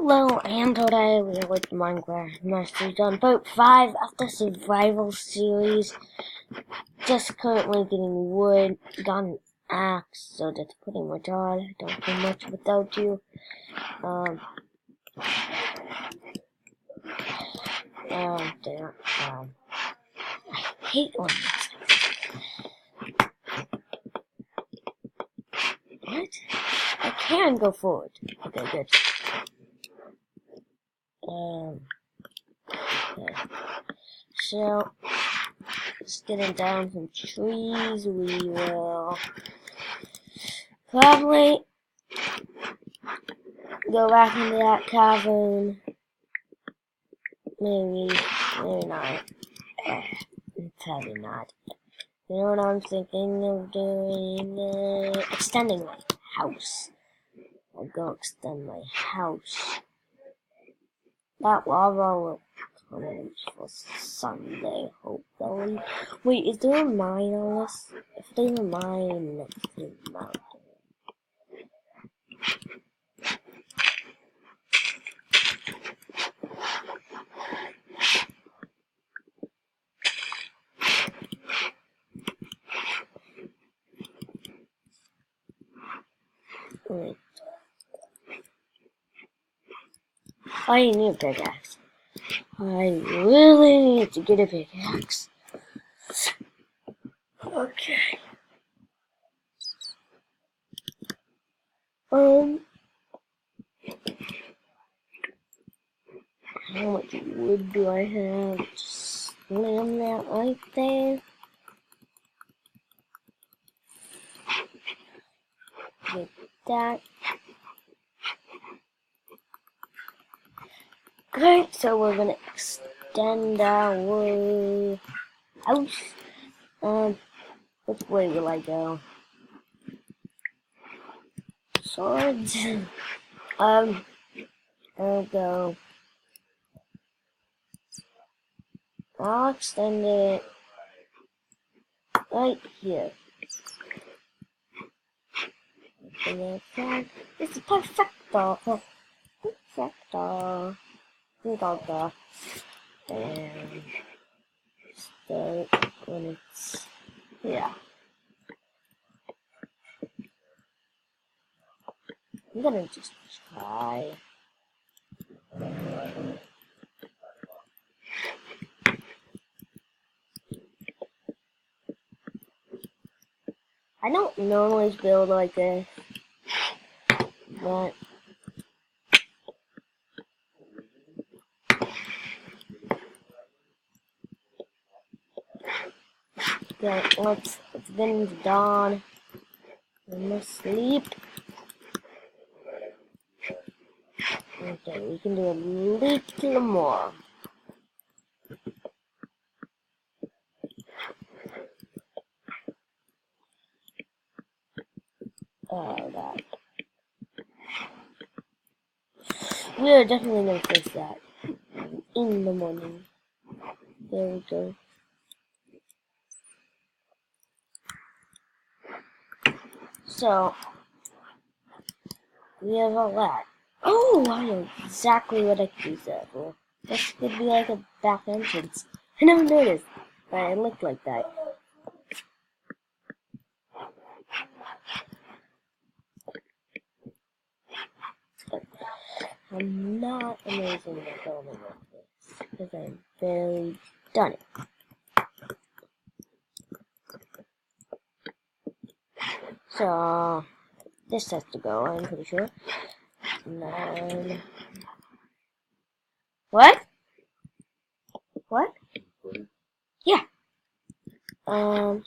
Hello, and today we are with Minecraft Masters on Boat 5 of the survival series. Just currently getting wood, got an axe, so that's pretty much all. I don't do much without you. There. I hate when this. What? I can go forward. Okay, good. Okay. So, just getting down some trees, we will probably go back into that cavern. Maybe not. Probably not. You know what I'm thinking of doing? Extending my house. I'll go extend my house. That lava will come in for Sunday, hopefully. Wait, is there a mine on this? If there's a mine next to the mountain. Wait. I need a pickaxe. I really need to get a pickaxe. Okay. How much wood do I have? Just slam that right there. Get that. Okay, so we're gonna extend our house. Which way will I go? Swords. I'll go. I'll extend it right here. It's perfecto. Perfecto. And start when it's, yeah. I'm gonna just try. I don't normally build like this, but yeah, it's been dawn. I'm asleep. Okay, we can do a little more. Oh, God. We are definitely going to fix that in the morning. There we go. So, we have all that. Oh, I know exactly what I could use that for. This could be like a back entrance. I never noticed, but it looked like that. I'm not amazing at building like this, because I've barely done it. So, this has to go, I'm pretty sure. 9. What? What? Yeah. And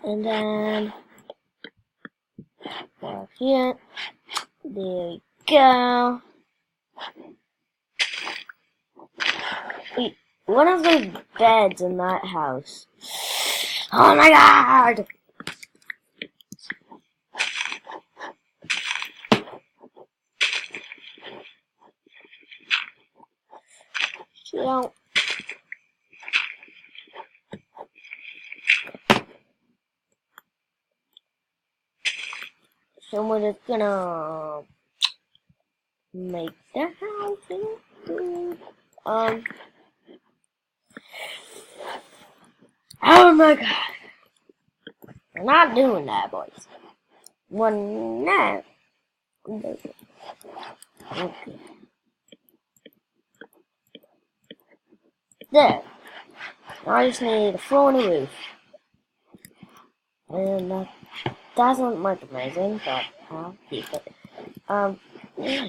then go here. There we go. Wait, one of those beds in that house. Oh my God! So, we're just gonna make the house. Oh my god. We're not doing that, boys. We're not. Okay. There. Now I just need a floor and a roof. And that doesn't look amazing, but I'll keep it. Yeah.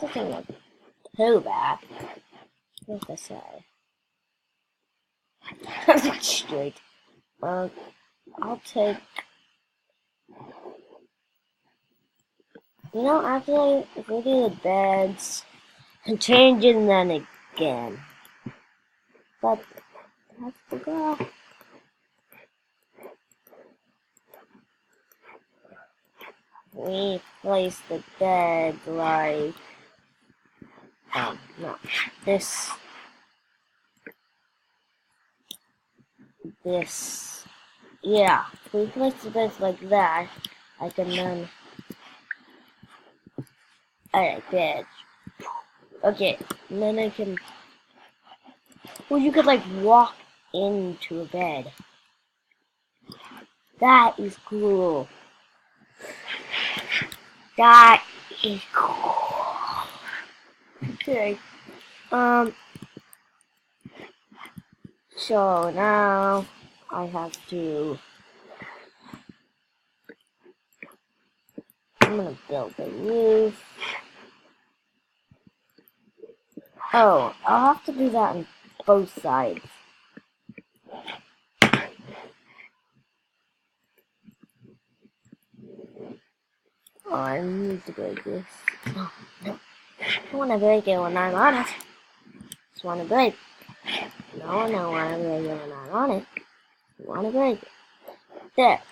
Doesn't look too bad. What's this say? Straight. I'll take. You know, actually, if we do the beds and changing them again. But that's the goal. We place the bed like no. This yeah. If we place the bed like that, I can then alright, bed. Okay, and then I can well you could like walk into a bed. That is cool. That is cool. Okay. So now I have to. I'm gonna build a roof. Oh, I'll have to do that on both sides. Oh, I need to break this. Oh, no. I don't want to break it when I'm on it. Just want to break. No, I don't want to break it when I'm on it. I want to break it. There.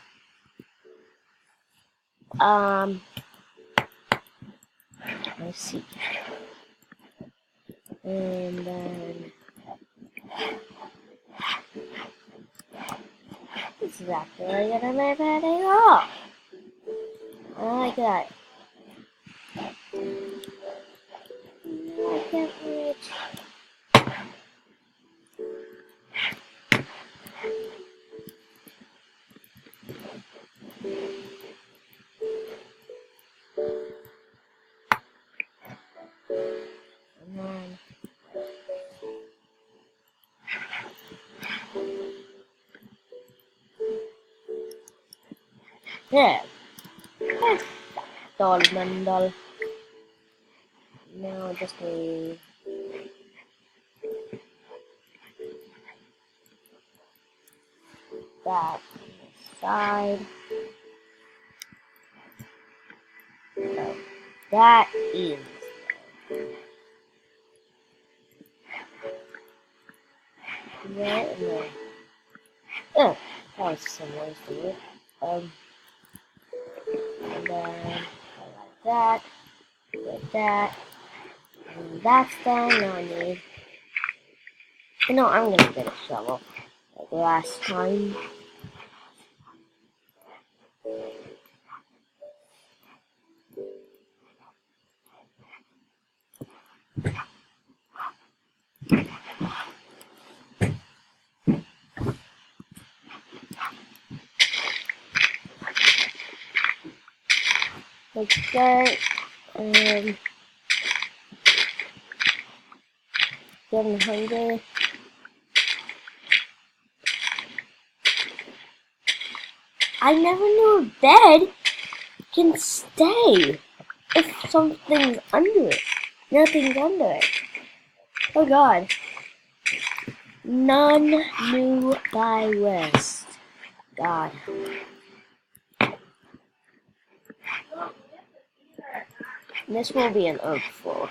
Let's see. And then it's exactly gonna make it off. I like that. I can't reach. And then there. Doll bundle. Now just need that on the side. So that is there and there. Oh, that was some ways to do it. And then like that, like that, and that's done. Now I need. You know, I'm gonna get a shovel like last time. Like that, and getting hungry. I never knew a bed can stay if something's under it. Nothing's under it. Oh god. None knew thy rest. God. This will be an oak floor.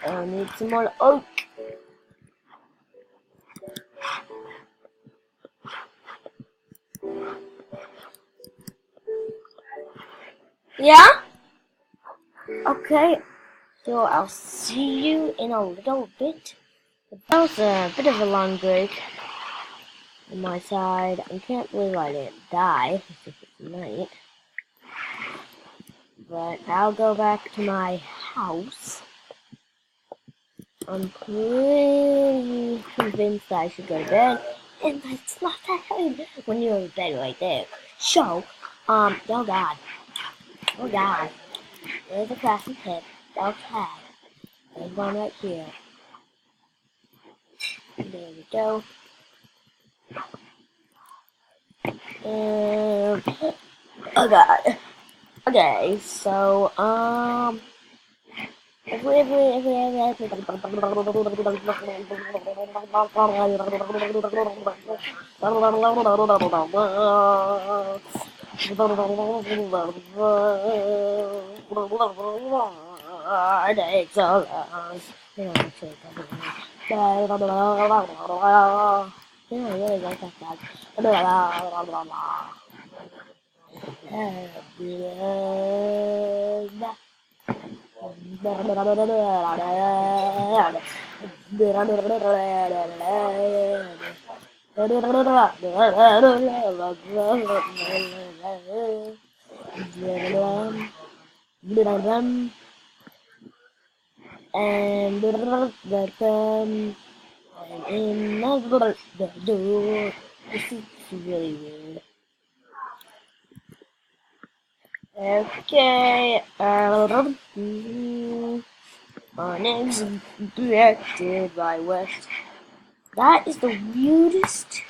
I need some more oak. Yeah? Okay. So I'll see you in a little bit. That was a bit of a long break. on my side. I can't believe I didn't die. It's night. But I'll go back to my house. I'm pretty convinced I should go to bed. And that's not that hard when you're in bed right there. So, oh god. Oh god. There's a crashing pit. Okay. There's one right here. There we go. Oh god. Okay, so, if we this is really weird. Okay, unexpected by West. That is the weirdest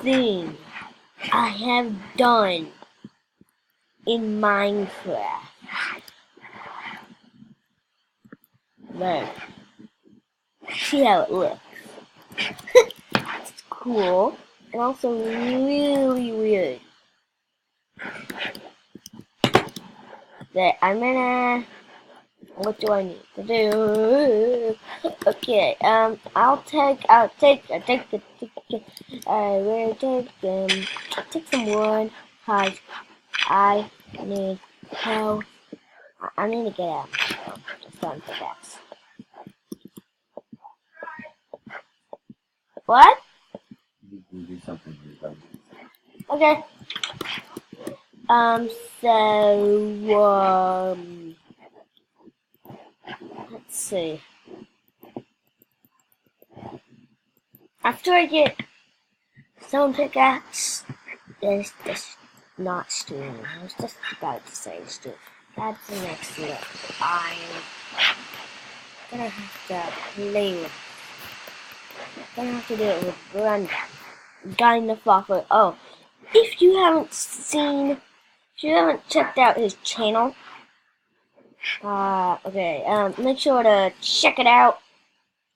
thing I have done in Minecraft. There. See how it looks. It's cool and also really weird. There, I'm gonna. What do I need to do? Okay, I'll take some wood, cause I need help. I need to get out. Just don't forget. What? You can do something with them. Okay. Let's see. After I get stone pickaxe, there's this not stone. I was just about to say stone. That's the next look. I'm gonna have to play with it. Gonna have to do it with Brenda. Guy in the Flopper. Oh, if you haven't checked out his channel, make sure to check it out.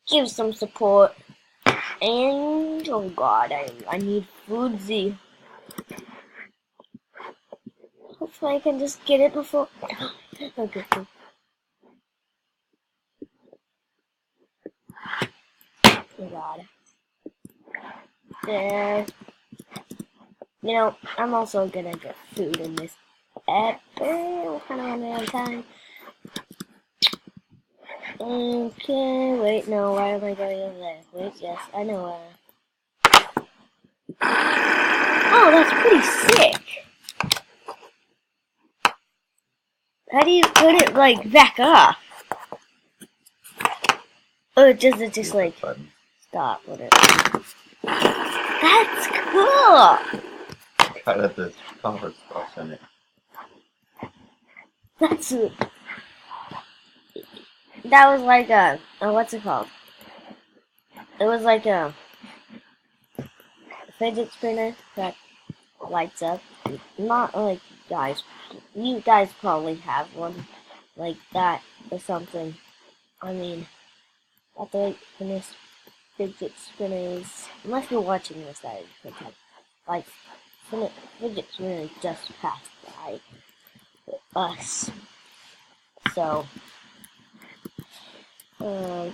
Give some support. And oh god, I need food. Hopefully I can just get it before. Okay. Oh god. There. You know, I'm also gonna get food in this app. We're kind of running out of time. Okay, wait, no, why am I going over there? Wait, yes, I know where. Oh, that's pretty sick! How do you put it, like, back up? Oh, it just like, stop with it. That's cool! Cut out the color spots in it. That was like a what's it called? It was like a fidget spinner that lights up. Not like you guys probably have one like that or something. I mean, that's like when this fidget spinner is, unless you're watching this, that is pretend. Like fidget spinner just passed by us. So I'm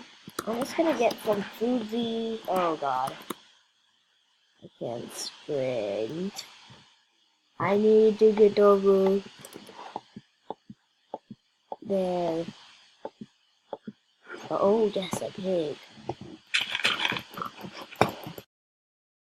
just gonna get some foodie. Oh god. I can't sprint. I need to get over there. Oh, that's a pig.